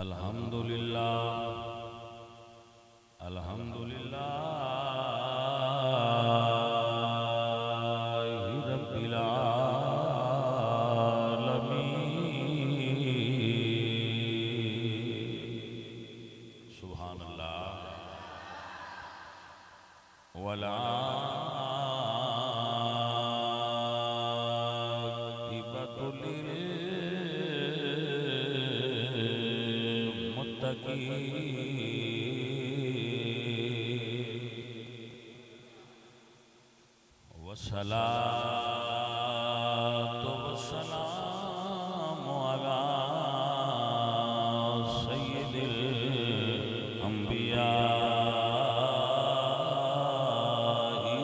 الحمدللہ الحمدللہ رب العالمین سبحان اللہ والعاقبۃ للمتقین والصلاة والسلام على سید الانبیاء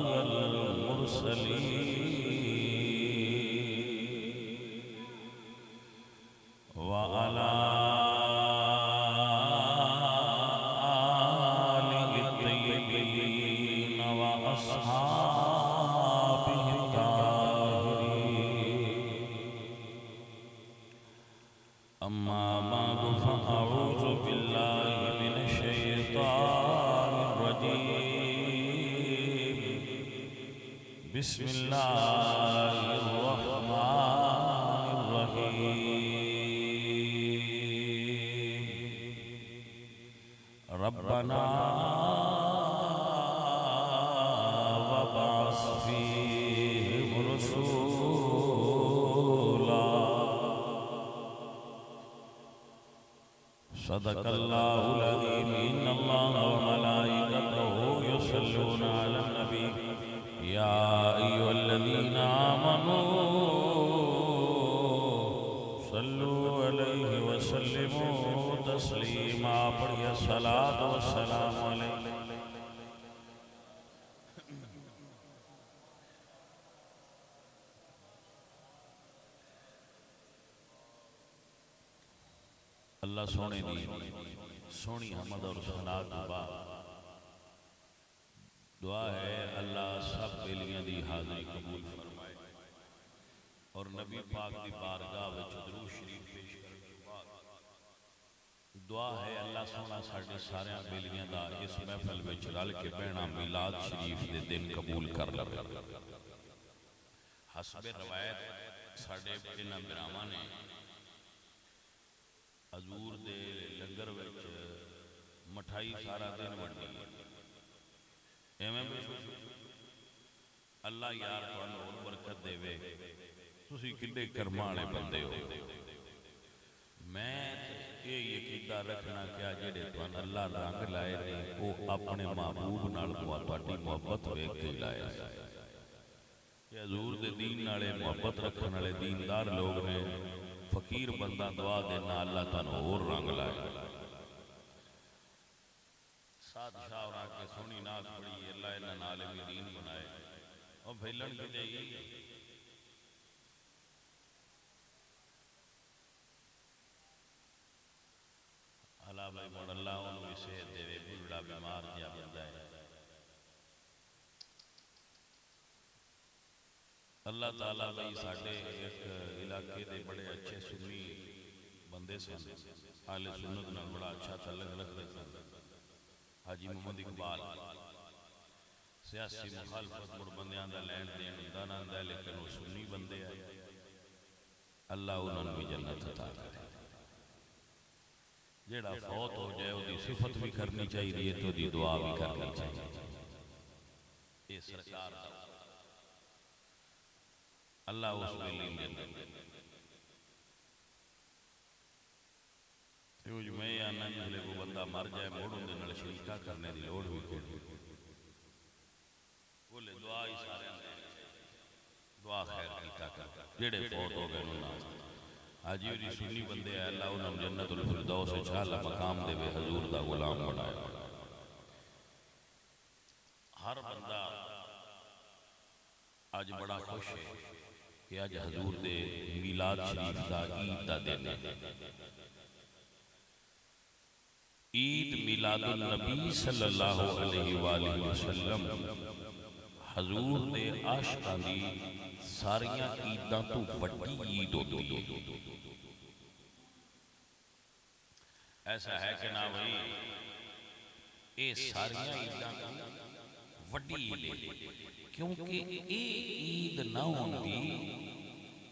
والمرسلین وعلى آلہ الطیبین وأصحابہ أما بعد فأعوذ بالله من الشيطان الرجيم بسم الله الرحمن الرحيم ربنا وابعث فيهم رسولا صدق الله العظيم إن الله وملائكته يصلون على النبي يا أيها الذين آمنوا صلوا عليه وسلموا تسليما پڑھیے الصلاة والسلام علیہ اللہ سونے دی سونی حمد اور ثنا دعا دعا ہے اللہ سب بیلیاں دی حاضری قبول فرمائے اور نبی پاک دی بارگاہ وچ درود شریف پیش کرنے کے بعد دعا ہے اللہ سونا ساڈے سارے بیلیاں دا اس محفل وچ رل کے بہنا میلاد شریف دے دن قبول کر لے حسب روایت ساڈے انہاں براواں نے حضور دے لنگر وچ مٹھائی سارا دن ونڈی ایویں اللہ یار تانوں اور برکت دے تسی کڈے کرما والے بندے ہو میں یہ یقین رکھنا کہ جڑے تانوں اللہ رنگ لائے نے وہ اپنے محبوب نال تہاڈی محبت ویکھ کے لائے کہ حضور دے دین نالے محبت رکھن والے دیندار لوگ نے فقیر بندہ دعا دینا اللہ تانوں اور رنگ لائے ساتھ شاہ اور آکے سونی ناز پڑی اللہ انہاں عالم دین بنائے اور بھیلن کی جائیے اللہ بھائی موڑ اللہ انہوں بھی صحت دے وے بڑا بیمار جا بندہ ہے اللہ تعالیٰ بھائی ساڑھے ایک علاقے دے بڑے اچھے سنی بندے سے اہل سنت نہ بڑا اچھا تعلق رکھتے ہیں حاجی محمد اقبال سیاسی مخالفت مر بندیاں دا لین دین دانا دا لیکن وہ سنی بندے آئے اللہ انہوں بھی جنت عطا کرے جیڑا فوت ہو جائے وہ دی صفت بھی کرنی چاہیے تو دی دعا بھی کرنی چاہیے یہ سرکار دا اللہ اس میں لین جنت جو میں آنا جلے کو بندہ مر جائے موڑوں دے نال شریکہ کرنے دی لوڑ بھی کوئی بولے دعا ہی سارے دعا خیر کیتا کر جڑے فوت ہو گئے انہوں نے آجی جی سنی بندے ہیں اللہ انہوں نے جنت الفردوس اچھالا مقام دے بے حضور دا غلام بنائے ہر بندہ آج بڑا خوش ہے کہ آج حضور دے میلاد شریف دا عید دا دن عید میلاد النبی صلی اللہ علیہ وآلہ وسلم حضور دے عاشقاں دی ساریاں عیداں تو وڈی عید ہوتی ہے ایسا ہے کہ نہ بھائی یہ ساری عیداں وڈی عید ہے کیونکہ یہ عید نہ ہوندی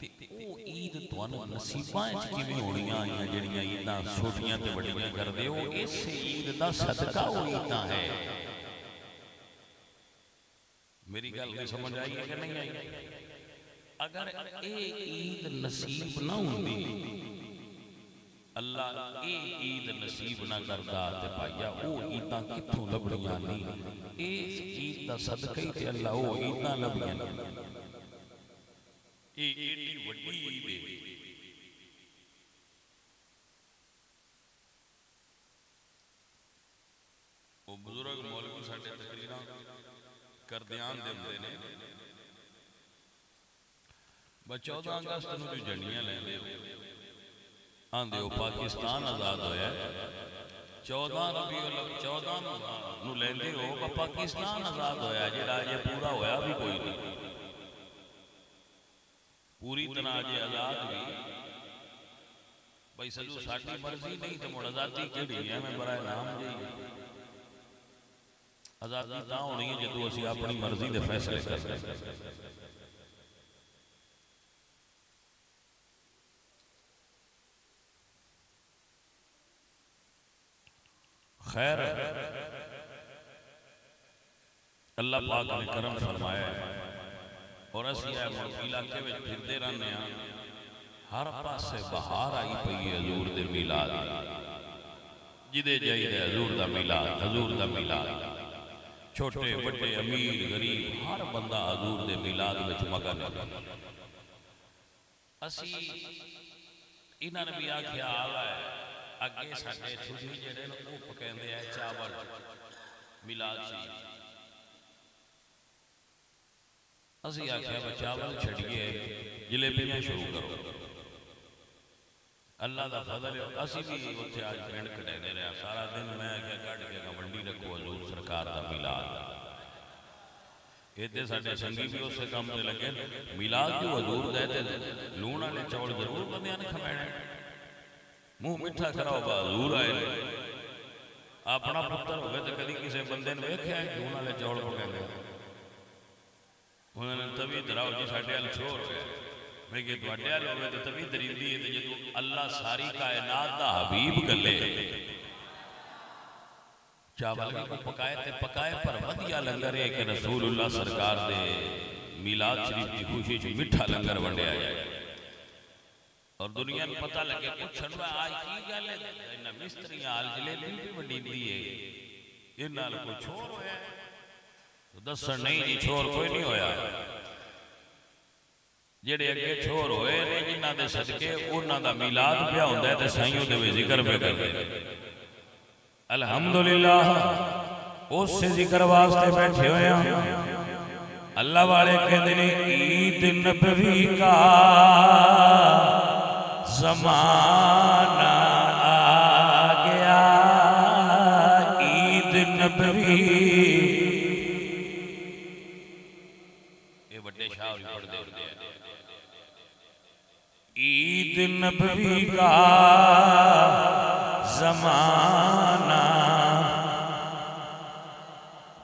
تے او عید تانوں نصیباں وچ کیویں ہونیاں آئیاں جڑیاں عیداں چھوٹیاں تے وڈیاں کردے ہو اس عید دا صدقہ او عیداں ہے میری گل نہیں سمجھ آئی ہے کہ نہیں آئی اگر اے عید نصیب نہ ہوندی اللہ اے عید نصیب نہ کردا تے بھائیا او عیداں کتھوں لبھڑیاں نہیں اس عید دا صدقہ ہی تے اللہ او عیداں لبھیاں اے ایڈی وڈی عید ہے وہ بزرگ مولوی ساڈے تقریراں کردیان دے ہوندے نے بس 14 اگست نوں جو جھنڈیاں لیندے ہو آندے ہو پاکستان آزاد ہویا ہے 14 ربیع الاول 14 نوں لیندے ہو پاکستان آزاد ہویا ہے جڑا اجے پورا ہویا بھی کوئی نہیں پوری طرح اجے آزاد بھی بھائی سجو ساڈی مرضی نہیں تے مڑ آزادی کیڑی ہے میں برائے نام جی آزادی تاں ہونی ہے جدوں اسی اپنی مرضی دے فیصلے کرتے خیر اللہ پاک نے کرم فرمایا ہے اور اسی ہے ملکی علاقے میں پھردے رہنے ہیں ہر پاسے بہار آئی پئی ہے حضور دے میلاد جدے جائی دے حضور دا میلاد حضور دا میلاد چھوٹے بڑے امیر غریب ہر بندہ حضور دے میلاد وچ مگن اسی انہاں نے بھی آکھیا آلا ہے اگے ساڈے چھوٹی جڑے او پکیندے ہیں چاول میلاد سی اسی آکھیا چاول چھڑیے جلیبیاں شروع کرو اللہ دا فضل ہے اسی بھی اوتھے آج پنڈ کٹے دے رہے سارا دن میں آکھیا کڈ کے گونڈی رکھو حضور سرکار دا میلاد ایتھے ساڈے سنگی بھی اسے کام تے لگے میلاد جو حضور دے تے لون والے چاول ضرور بندیاں نے کھوینے منہ میٹھا کراؤ با حضور آئے اپنا پتر ہوئے تو کدی کسی بندے نے ویکھیا ہے لون والے چاول پکاندے انہوں نے تبھی دراؤ جی ساڈے ال چھوڑ گئے میں کہ تواڈے ال ہوئے تو تبھی دریندی ہے تے جدوں اللہ ساری کائنات دا حبیب گلے چاول کو پکائے تے پکائے پر ودیا لنگر ہے کہ رسول اللہ سرکار دے میلاد شریف کی خوشی چ میٹھا لنگر ونڈیا جائے اور دنیا میں پتہ لگے پوچھن وا آج کی گل ہے انہاں مستریاں آل جلیبی بھی وڈیندی ہے انہاں نال کوئی چھوڑ ہویا ہے تو دسن نہیں جی چھوڑ کوئی نہیں ہویا جڑے اگے چھوڑ ہوئے نے جنہاں دے صدقے انہاں دا میلاد پیا ہوندا ہے تے سائیوں دے وی ذکر پہ کردے الحمدللہ اس سے ذکر واسطے بیٹھے ہوئے ہیں اللہ والے کہتے ہیں عید نبوی کا زمانہ آ گیا عید نبوی یہ بڑے شاعر پڑھ دے عید نبوی کا زمانہ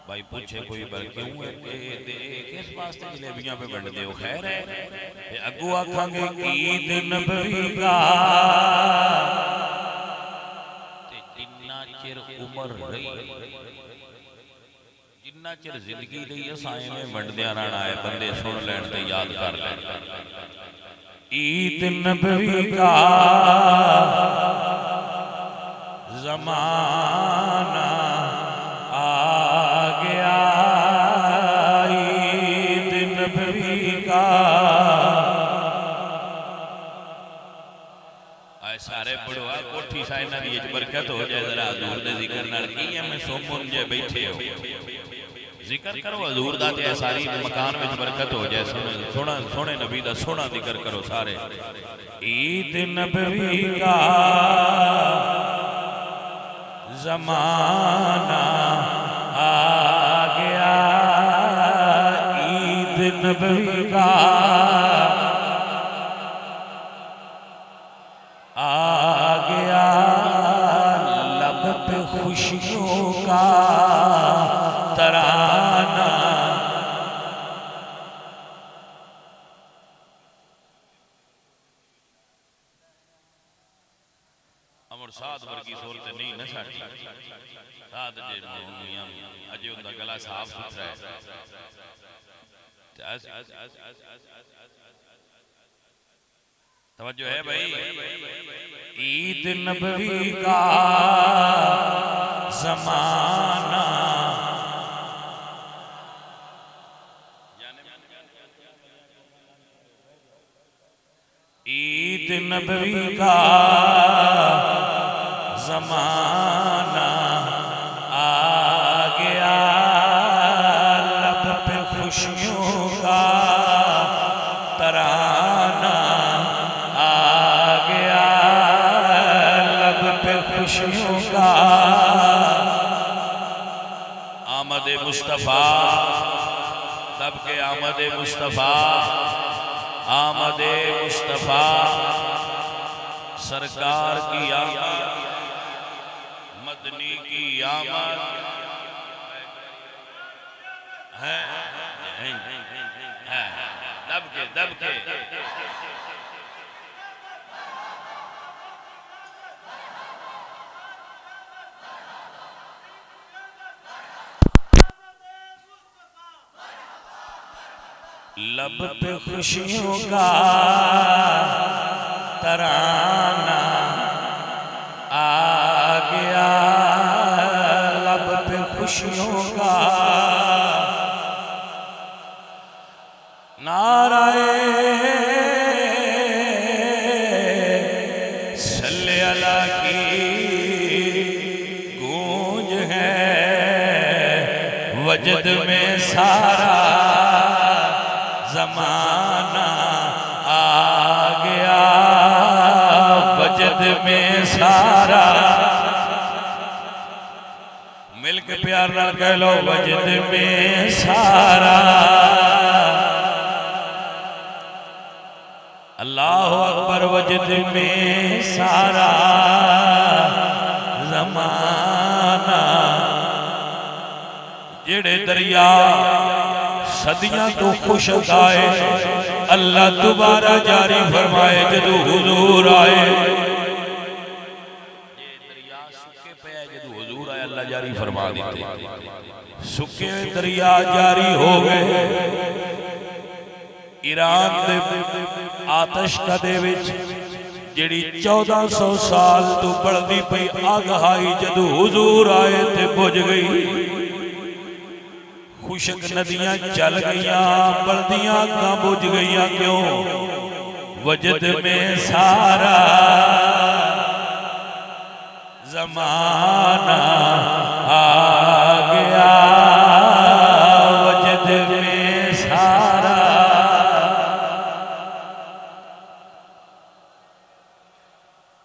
بھائی پوچھے کوئی بر کیوں ہے کس واسطے جلیبیاں پہ بنڈ دے ہو خیر ہے اگو آکھاں گے عید نبوی کا جنہ چر عمر رہی جنہ چر زندگی رہی اسائیں میں بنڈ دیا رہنا ہے بندے سن لین تے یاد کر لین عید نبوی کا زمانہ آ گیا عید نبوی کا آئے سارے پڑھوا کوٹھی سائنہ بھی اچھ برکت ہو جائے ذرا حضور دے ذکر نال کی ہمیں سومن جے بیٹھے ہو ذکر کرو حضور دا تے ساری مکان میں برکت ہو جائے سونے نبی دا سونا ذکر کرو سارے عید نبوی کا زمانہ آ گیا عید نبوی کا آ گیا پہ خوشیوں کا ترانہ امر ساتھ ورگی صورت نہیں نہ ساڑھی ساتھ جے میاں اجے ان کا گلا صاف ستھرا ہے توجہ ہے بھائی عید نبوی کا زمانہ عید نبوی کا زمانہ آ گیا لب پہ خوشیوں کا ترانہ آ گیا لب پہ خوشیوں کا آمد مصطفیٰ تب کے آمد مصطفیٰ آمد مصطفیٰ سرکار کی آمد مدنی کی آمد دب کے لب پہ خوشیوں کا ترانہ آ گیا لب پہ خوشیوں کا نعرہ صلی اللہ کی گونج ہے وجد میں سارا زمانہ آ گیا وجد میں سارا مل کے پیار نہ کہہ لو وجد میں سارا اللہ اکبر وجد میں سارا زمانہ جڑے دریا صدیاں تو خوشک آئے اللہ دوبارہ جاری فرمائے جدو حضور آئے یہ دریا سکے پہ ہے جدو حضور آئے اللہ جاری فرما دیتے سکے دریا جاری ہو گئے ایران دے آتش کا دے وچ جڑی 1400 سال تو بڑھدی پئی آگہائی جدو حضور آئے تے بجھ گئی خوشک ندیاں چل گئیاں بلدیاں کا بجھ گئیاں کیوں وجد میں سارا زمانہ آ گیا وجد میں سارا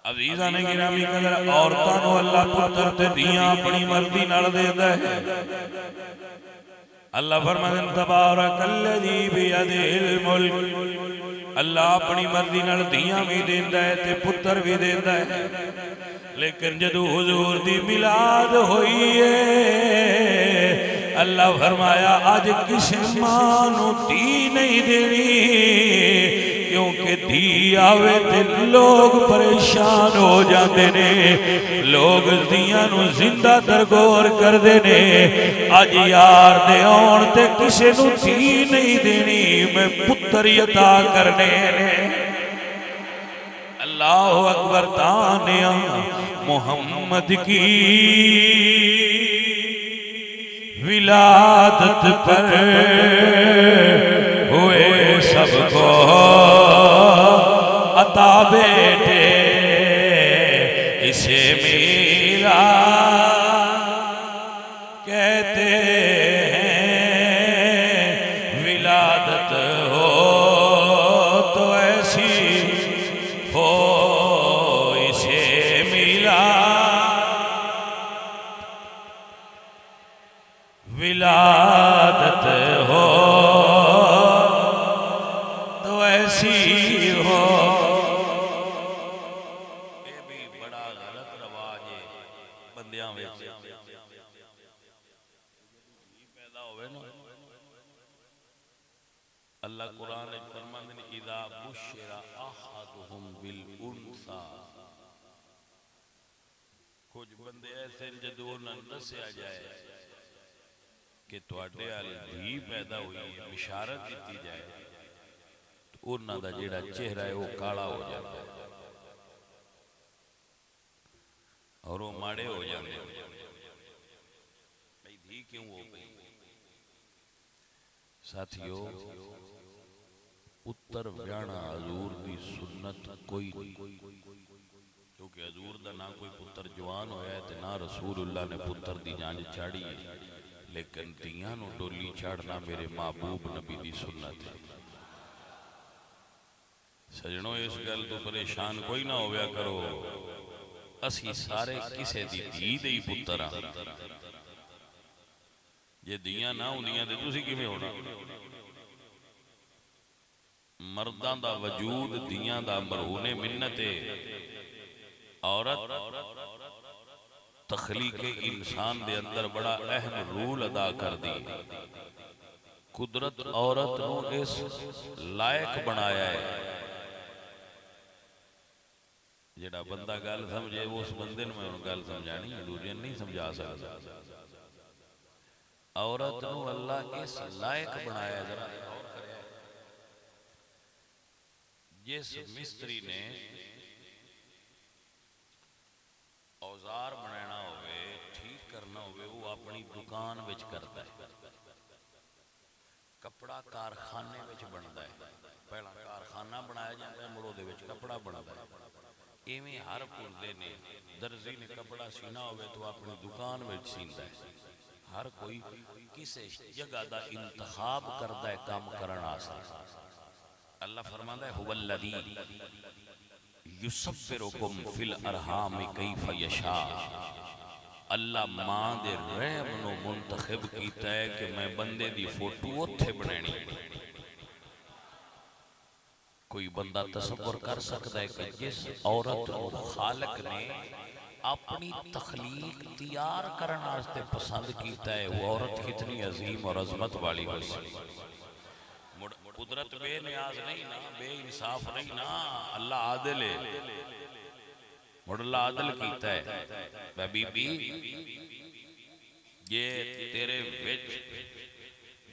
عزیزاں نے گرامی قدر عورتاں نو اللہ پتر تے دیاں اپنی مردی نال دیندا ہے اللہ فرمائے تبارک الذی بیدہ الملک اللہ اپنی مرضی نال دیاں بھی دیندا ہے تے پتر بھی دیندا ہے لیکن جدو حضور دی میلاد ہوئی ہے اللہ فرمایا آج کسی ماں نو دی نہیں دینی کیونکہ دی آوے تے لوگ پریشان ہو جاندے نے لوگ دیاں نو زندہ درگور کر دینے آج یار دے آن تے کسے نو دی نہیں دینی میں پتر عطا کرنے اللہ اکبر تانیہ محمد کی ولادت پر ہوئے سب کو عطا بیٹے اسے میرا کہتے ہیں ولادت ہو تو ایسی ہو اسے ملا ولادت ہو تو ایسی ہو یہ بھی بڑا غلط رواج ہے بندیاں وچ پیدا ہوئے نا اللہ قرآن فرماندے نے اذا بشر احدهم بالانثى کچھ بندے ایسے جدو انہاں دسیا جائے کہ تواڈے ال دھی پیدا ہوئی ہے بشارت دیتی جائے تو انہاں دا جیڑا چہرہ ہے وہ کالا ہو جاتا ہے اور وہ ماڑے ہو جاتے ہیں بھئی دھی کیوں ہو گئی ساتھیو پتر ویانا حضور دی سنت کوئی نہیں کیونکہ حضور دا نہ کوئی پتر جوان ہویا ہے تے نہ رسول اللہ نے پتر دی جانج چاڑی ہے لیکن دیاں نو ڈولی چاڑنا میرے محبوب نبی دی سنت ہے سجنوں اس گل تو پریشان کوئی نہ ہویا کرو اسی سارے کسے دی دی دئی پتر آ یہ دیاں نہ ہونیاں دے تسی کیویں ہونا مردان دا وجود دیاں دا مرہون منت عورت تخلیق انسان دے اندر بڑا اہم رول ادا کر دی قدرت عورت نو اس لائق بنایا ہے جڑا بندہ گل سمجھے وہ اس بندے میں گل سمجھانی ہے دوسرے نہیں سمجھا سکتا عورت نو اللہ اس لائق بنایا ذرا جس مستری نے اوزار بنانا ہوئے ٹھیک کرنا ہوئے وہ اپنی دکان وچ کرتا ہے کپڑا کارخانے وچ بنتا ہے پہلا کارخانہ بنایا جاتا ہے مڑو دے وچ کپڑا بنتا ہے ایویں ہر بندے نے درزی نے کپڑا سینا ہوئے تو اپنی دکان وچ سیندا ہے ہر کوئی کسے جگہ دا انتخاب کردا ہے کام کرن واسطے اللہ فرماندا ہے هو الذی یصورکم فی الارحام کیف یشاء اللہ ماں دے رحم نو منتخب کیتا ہے کہ میں بندے دی فوٹو اوتھے بنانی کوئی بندہ تصور کر سکتا ہے کہ جس عورت کو خالق نے اپنی تخلیق تیار کرنا واسطے پسند کیتا ہے وہ عورت کتنی عظیم اور عظمت والی ہو سکتی قدرت بے نیاز نہیں نا بے انصاف نہیں نا اللہ عادل ہے مڑ اللہ عادل کیتا ہے بی بی یہ تیرے وچ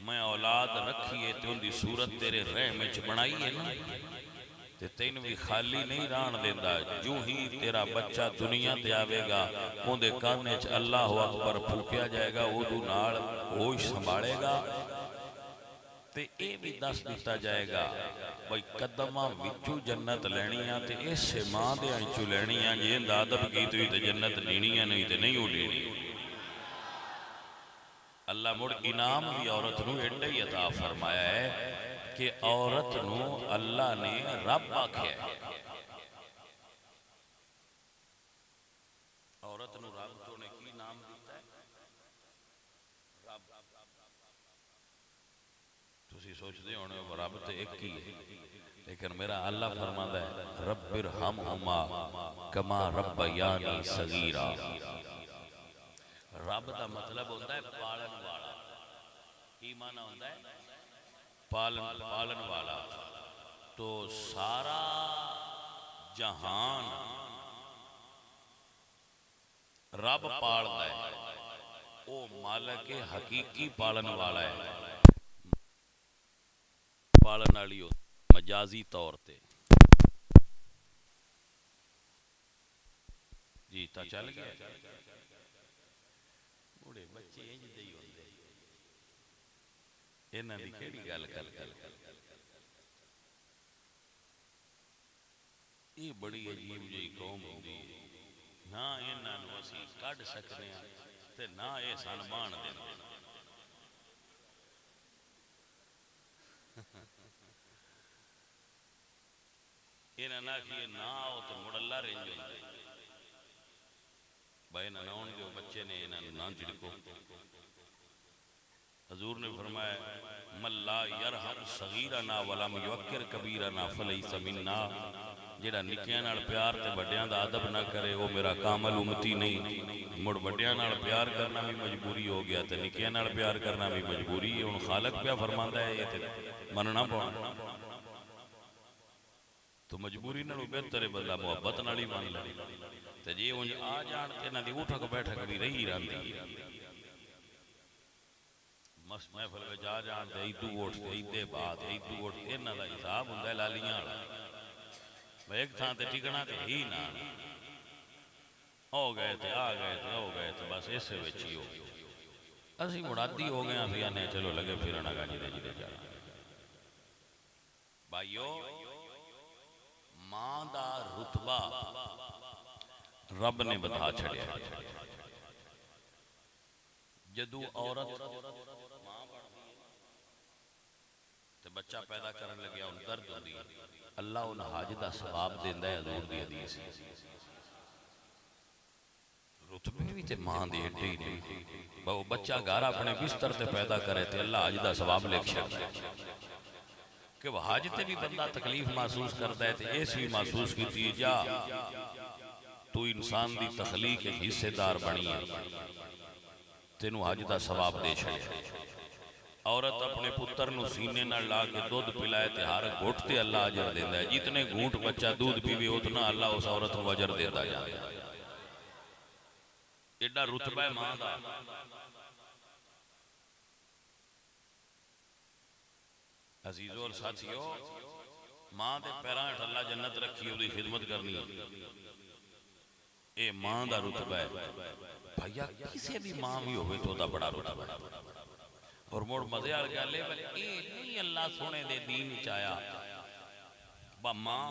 میں اولاد رکھی ہے تو ان دی صورت تیرے رحم وچ بنائی ہے نا تے تین بھی خالی نہیں ران دیندا جو ہی تیرا بچہ دنیا تے آوے گا اون دے کان وچ اللہ اکبر پھوکیا جائے گا اودوں نال ہوش سنبھالے گا تے اے بھی دس دیتا جائے گا بھئی قدماں وچوں جنت لینیاں تے اس ماں دے وچوں لینیاں جے ادب کیتی ہوئی تے جنت لینیاں نہیں تے نہیں لینی اللہ مڑ انعام بھی عورت نو ایڈا ہی عطا فرمایا ہے کہ عورت نو اللہ نے رب آکھیا ہے عورت نو رب تو نے کی نام دیتا ہے رب تسی سوچتے ہونے رب تے ایک ہی ہے لیکن میرا اللہ فرماتا ہے رب ارحمہما کما ربیانی صغیرا رب دا مطلب ہوتا ہے پالن والا کی معنی ہوتا ہے پالن والا تو سارا جہان رب پالتا ہے وہ مالک حقیقی پالن والا ہے پالن والی مجازی طور تے جی تا چل گیا بڑے بچے انج دے ہی ہوندے انہاں دی کیڑی گل کر یہ بڑی عجیب جی قوم ہوندی ہے نہ انہاں نو اسی کڈ سکدے ہاں تے نہ اے سن مان دیندے انہاں نہ کہ نہ آؤ تے مڑ اللہ رنج ہوندے بھائی نہ نون جو بچے نے انہاں نہ جھڑکو حضور نے فرمایا من لا یرحم صغیرنا ولم یوقر کبیرنا فلیس منا جڑا نکیاں نال پیار تے وڈیاں دا ادب نہ کرے وہ میرا کامل امتی نہیں مڑ وڈیاں نال پیار کرنا بھی مجبوری ہو گیا تے نکیاں نال پیار کرنا بھی مجبوری ہے ہن خالق پیا فرماندا ہے یہ تے مننا پونا تو مجبوری نالوں بہتر ہے بندہ محبت نال ہی مان لے تے جے اونج آ جان تے انہاں دی اٹھک بیٹھک بھی رہی رہندی مس محفل وچ آ جان تے ایدو ووٹ تے ایدے بات ایدو ووٹ انہاں دا حساب ہوندا ہے لالیاں والا ایک تھان تے ٹکنا تے ہی نہ ہو گئے تے آ گئے تے ہو گئے تے بس اسے وچ ہی ہو اسی مڑادی ہو گئے اسی آنے چلو لگے پھرنا گا جدے جدے جانا بھائیو ماں دا رتبہ رب نے بتا چھڑیا جدو عورت تے بچہ پیدا کرن لگیا ان درد ہوندی اللہ ان حاج دا ثواب دیندا ہے حضور دی حدیث رتبے بھی تے ماں دی ایڈی نہیں وہ بچہ گھر اپنے بستر تے پیدا کرے تے اللہ حاج دا ثواب لکھ چھڑدا ہے کہ وہ حاج تے بھی بندہ تکلیف محسوس کرتا ہے تے ایس بھی محسوس کیتی جا تو انسان دی تخلیق ایک حصے دار بنی ہے تینو حج دا ثواب دے چھڑے عورت اپنے پتر نو سینے نہ لا کے دودھ پلائے تے ہر گھٹ تے اللہ اجر دیندا ہے جتنے گھونٹ بچہ دودھ پیوے اتنا اللہ اس عورت کو اجر دیتا جاتا ہے ایڈا رتبہ ہے ماں دا عزیزو اور ساتھیو ماں دے پیراں ہیٹھ اللہ جنت رکھی او دی خدمت کرنی اے ماں دا رتبہ ہے بھائیا کسے بھی ماں بھی ہوئے تو دا بڑا رتبہ ہے اور موڑ مزے آل گیا لے بلے اے نہیں اللہ سونے دے دین چایا با ماں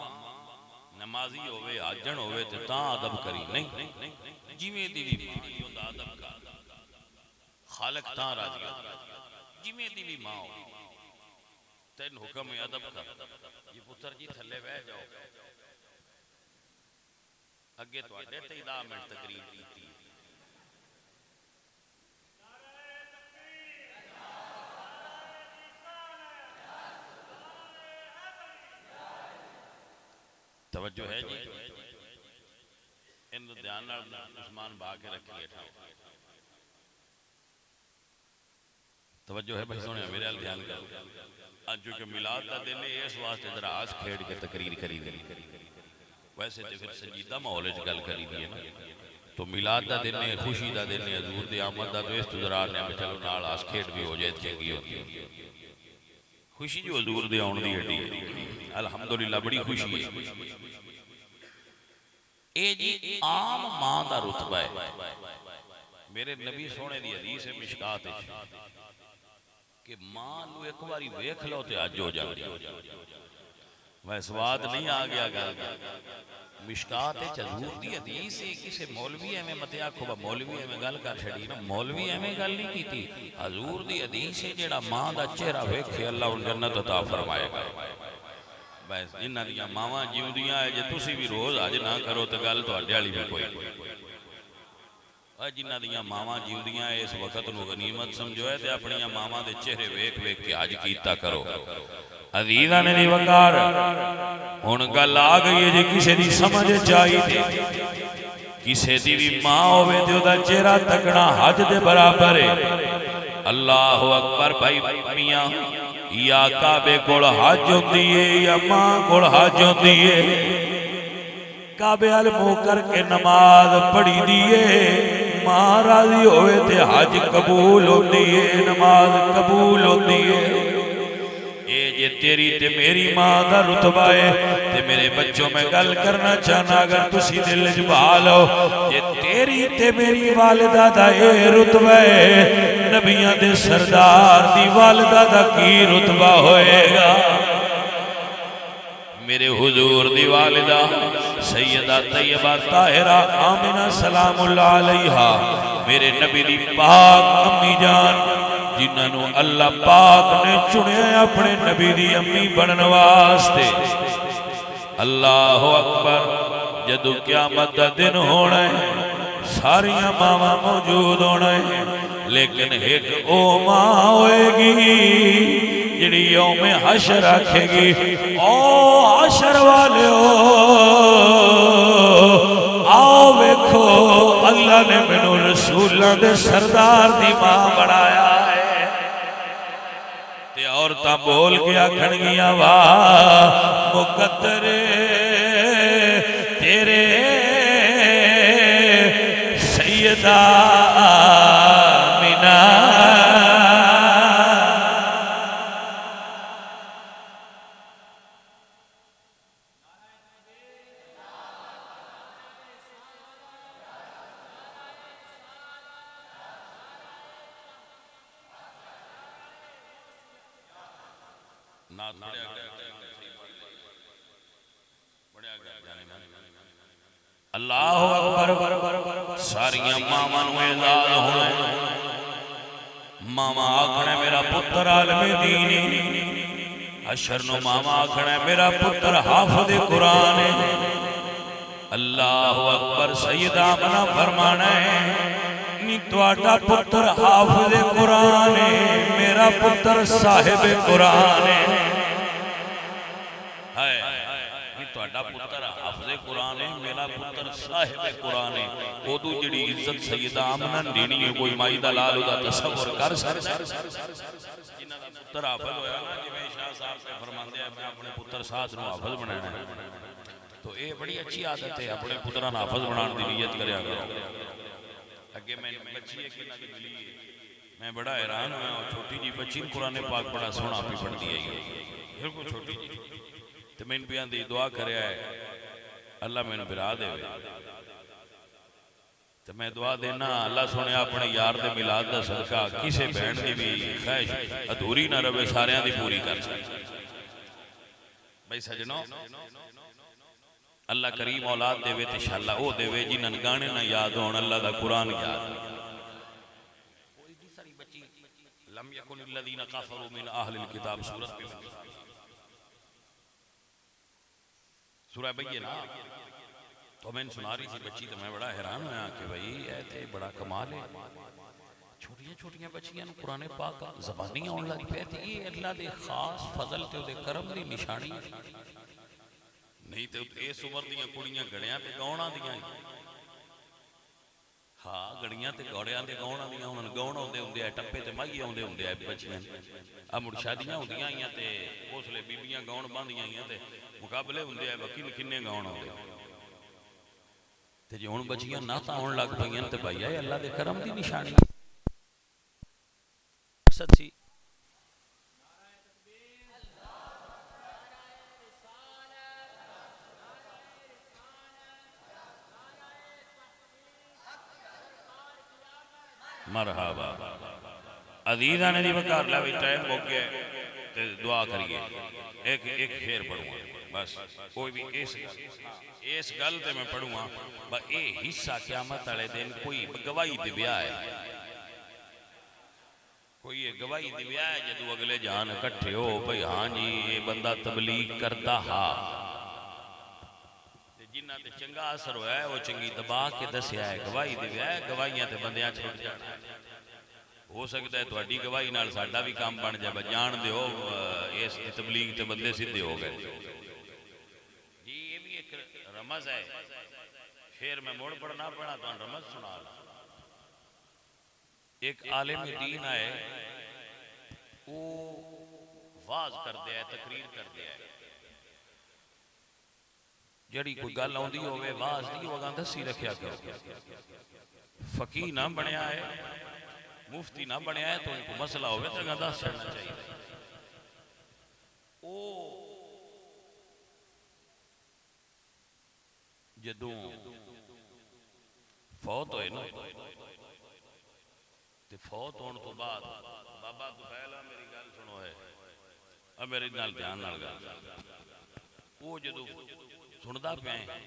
نمازی ہوئے حاجن ہوئے تے تاں ادب کری نہیں جی میں دی بھی ماں یوں دا ادب کا خالق تاں راضی جی میں دی بھی ماں ہو تین حکم ادب کا یہ پتر جی تھلے بہ جاؤ اگے تو اڈے تے 10 منٹ تقریر کیتی توجہ ہے جی ان دھیان عثمان با کے رکھیے توجہ ہے بھائی سونے میرے ال دھیان کرو آج جو کہ میلاد دا دن ہے اس واسطے ذرا آس کھیڑ کے تقریر کری دی ویسے تے پھر سنجیدہ ماحول وچ گل کری دی ہے نا تو میلاد دا دن ہے خوشی دا دن ہے حضور دی آمد دا تو اس تو ذرا نے چلو نال آس کھیڑ بھی ہو جائے چنگی ہوتی ہے خوشی جو حضور دی آن دی ہڈی ہے الحمدللہ بڑی خوشی ہے اے جی عام ماں دا رتبہ ہے میرے نبی سونے دی حدیث ہے مشکات کہ ماں نو ایک باری ویکھ لو تے اج ہو جاندی میں سواد نہیں آ گیا گل مشکات حضور دی حدیث ہے کسے مولوی میں مت آکھو با مولوی میں گل کر چھڑی نا مولوی میں گل نہیں کیتی حضور دی حدیث ہے جیڑا ماں دا چہرہ ویکھے اللہ ان جنت عطا فرمائے گا بس انہاں دیاں ماواں جیوندیاں ہے جے تسی بھی روز اج نہ کرو تے گل تہاڈے والی بھی کوئی جنہاں دیاں ماواں جیوندیاں اس وقت نو غنیمت سمجھو ہے تے اپنیاں ماواں دے چہرے ویکھ ویکھ کے حج کیتا کرو عزیزاں نے دی وقار ہن گل آ گئی ہے جے کسے دی سمجھ چاہی تے کسے دی بھی ماں ہوے تے اودا چہرہ تکنا حج دے برابر ہے اللہ اکبر بھائی میاں یا کعبے کول حج ہوندی ہے یا ماں کول حج ہوندی ہے کعبے ال منہ کر کے نماز پڑھی دیئے ماں راضی ہوئے تے حج قبول ہوندی ہے نماز قبول ہوندی ہے اے جے تیری تے میری ماں دا رتبہ ہے تے میرے بچوں میں گل کرنا چاہنا اگر تسی دل جبال ہو جے تیری تے میری والدہ دا اے رتبہ ہے نبیان دے سردار دی والدہ دا کی رتبہ ہوئے گا میرے حضور دی والدہ سیدہ طیبہ طاہرہ آمنہ سلام اللہ علیہا میرے نبی دی پاک امی جان جنہوں اللہ پاک نے چنے اپنے نبی دی امی بنن واسطے اللہ اکبر جدو قیامت دا دن ہونا ہے ساریاں ماما موجود ہونا ہے لیکن ایک او ماں ہوئے گی جڑی یوم حشر رکھے گی او محشر والیو آؤ ویکھو اللہ نے مینوں رسولاں دے سردار دی ماں بنایا ہے تے عورتاں بول کے آکھن گیاں واہ مقدر تیرے سیدہ آمینہ اللہ اکبر ساریاں ماما نو اعزاز ہونا ماما آکھنا میرا پتر عالم دینی حشر نو ماما آکھنا میرا پتر حافظ قرآن اللہ اکبر سیدہ آمنہ فرمانا ہے نی تواڈا پتر حافظ قرآن میرا پتر صاحب قرآن تہاڈا پتر حافظ قرآن ہے میرا پتر صاحب قرآن ہے اودو جڑی عزت سیدہ آمنہ دینی ہے کوئی مائی دا لال دا تصور کر سکتا جنہاں دا پتر حافظ ہویا نا جی میں شاہ صاحب سے فرماندے ہیں میں اپنے پتر ساتھ نو حافظ بنانا ہے تو اے بڑی اچھی عادت ہے اپنے پتران حافظ بنان دی نیت کریا کرو اگے میں بچی ہے کہ نہ ملی ہے میں بڑا حیران ہوا اور چھوٹی جی بچی قرآن پاک بڑا سونا پی پڑھ دیا ہے بالکل چھوٹی جی تو میں ان بیان دی دعا کریا ہے اللہ میں نے برا دے تو میں دعا دینا اللہ سونے اپنے یار دے ملاد دا صدقہ کسے بہن دی بھی خواہش ادھوری نہ روے ساریاں دی پوری کر سکتا بھائی سجنو اللہ کریم اولاد دے وے انشاءاللہ او دے وے جنہاں گانے نہ یاد ہون اللہ دا قرآن یاد لم یکن الذین کفروا من اہل الکتاب سورت پہ سورہ بینہ تو میں سنا رہی تھی بچی تو میں بڑا حیران ہوا کہ بھئی اے تے بڑا کمال ہے چھوٹیاں چھوٹیاں بچیاں نو قرآن پاک زبانیاں ہون لگ پے تے یہ اللہ دے خاص فضل تے دے کرم دی نشانی نہیں تے اس عمر دیاں کڑیاں گڑیاں تے گاؤناں دیاں ہاں گڑیاں تے گوڑیاں تے گاؤناں دیاں انہاں گاؤن ہوندے ہوندے آئے ٹپے تے مائی ہوندے ہوندے آئے بچیاں مڑ شادیاں ہوندیاں آئیاں تے اسلے بیبیاں گاؤن باندیاں آئیاں تے مقابلے ہوندے آئے وکیل کنے گاؤن ہوندے تے جو ان بچیاں نہ تا ہون لگ پئیاں تے بھائی آئے اللہ دے کرم دی نشانی مقصد سی مرحبا عزیزہ نے دی بکار لاوی ٹائم ہو گیا تے دعا کریے ایک خیر پڑھوں بس کوئی بھی اس گل تے میں پڑھوں با اے حصہ قیامت والے دن کوئی گواہی دی بیاہ ہے کوئی گواہی دی بیاہ ہے جدو اگلے جان اکٹھے ہو بھئی ہاں جی یہ بندہ تبلیغ کرتا ہا جنہ تے چنگا اثر ہوا ہے وہ چنگی دبا کے دسیا ہے گواہی دی بیاہ ہے گواہیاں تے بندیاں چھوڑ جانا ہو سکتا ہے تہاڈی گواہی نال ساڈا بھی کام بن جائے جان دیو اس تبلیغ تے بندے سیدھے ہو گئے جی یہ بھی ایک رمز ہے پھر میں موڑ پڑھنا پڑا تو رمز سنا ایک عالم دین آئے وہ واز کر دیا ہے تقریر کر دیا ہے جڑی کوئی گل آندی ہوئے واز نہیں ہوگا دسی رکھیا کرو فقیہ نہ بنیا ہے مفتی نہ بنیا ہے تو ان کو مسئلہ ہوئے تو دس چڑھنا چاہیے او جدوں فوت ہوئے نا تے فوت ہون تو بعد بابا تو پہلا میری گل سنو ہے اب میری نال دھیان نال گل وہ جدوں سندا پیا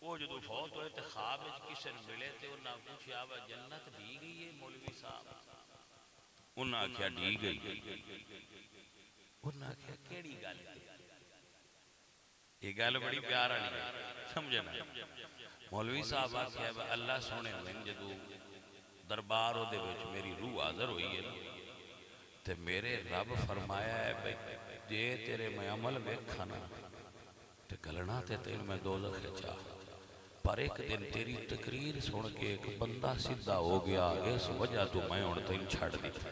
وہ جدو فوت ہوئے تے خواب وچ کسے نے ملے تے انہاں پوچھیا وا جنت دی گئی ہے مولوی صاحب انہاں آکھیا دی گئی انہاں آکھیا کیڑی گل یہ گل بڑی پیار والی ہے سمجھے نا مولوی صاحب آکھیا اللہ سونے میں جدو دربار دے وچ میری روح حاضر ہوئی ہے تے میرے رب فرمایا ہے بھئی جے تیرے میں عمل ویکھنا تے گلنا تے تین میں دوزخ چاہ پر ایک دن تیری تقریر سن کے ایک بندہ سیدھا ہو گیا اس وجہ تو میں ان تین چھڑ دیتا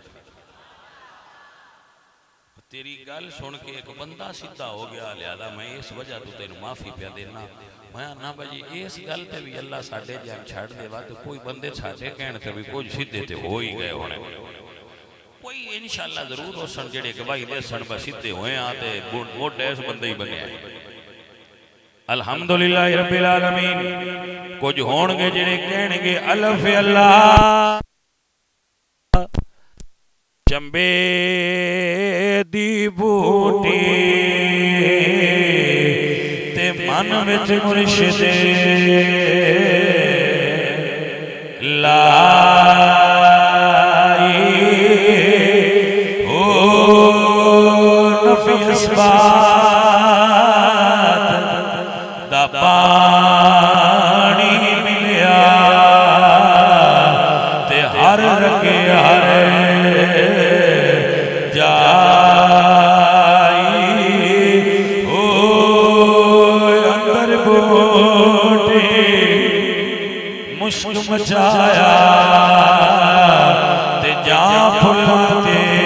تیری گل سن کے ایک بندہ سیدھا ہو گیا لہذا میں اس وجہ تو تین معافی پہ دینا میں نہ بجی اس گل تے بھی اللہ ساڑھے جان چھڑ دے وا تو کوئی بندے ساڑھے کہنے تے بھی کوئی سیدھے تے ہو ہی گئے ہونے کوئی انشاءاللہ ضرور ہو سن جڑے گواہی دے سن بس سیدھے ہوئے آتے موٹے اس بندے ہی بنے آئے الحمدللہ رب العالمین کچھ ہونگے جڑے کہنے گے الف اللہ چمبے دی بوٹی تے من وچ مرشد لائی او نفی اسبات دا پانی ملیا تے ہر رگے ہر مشک مچایا تے جا پھلاتے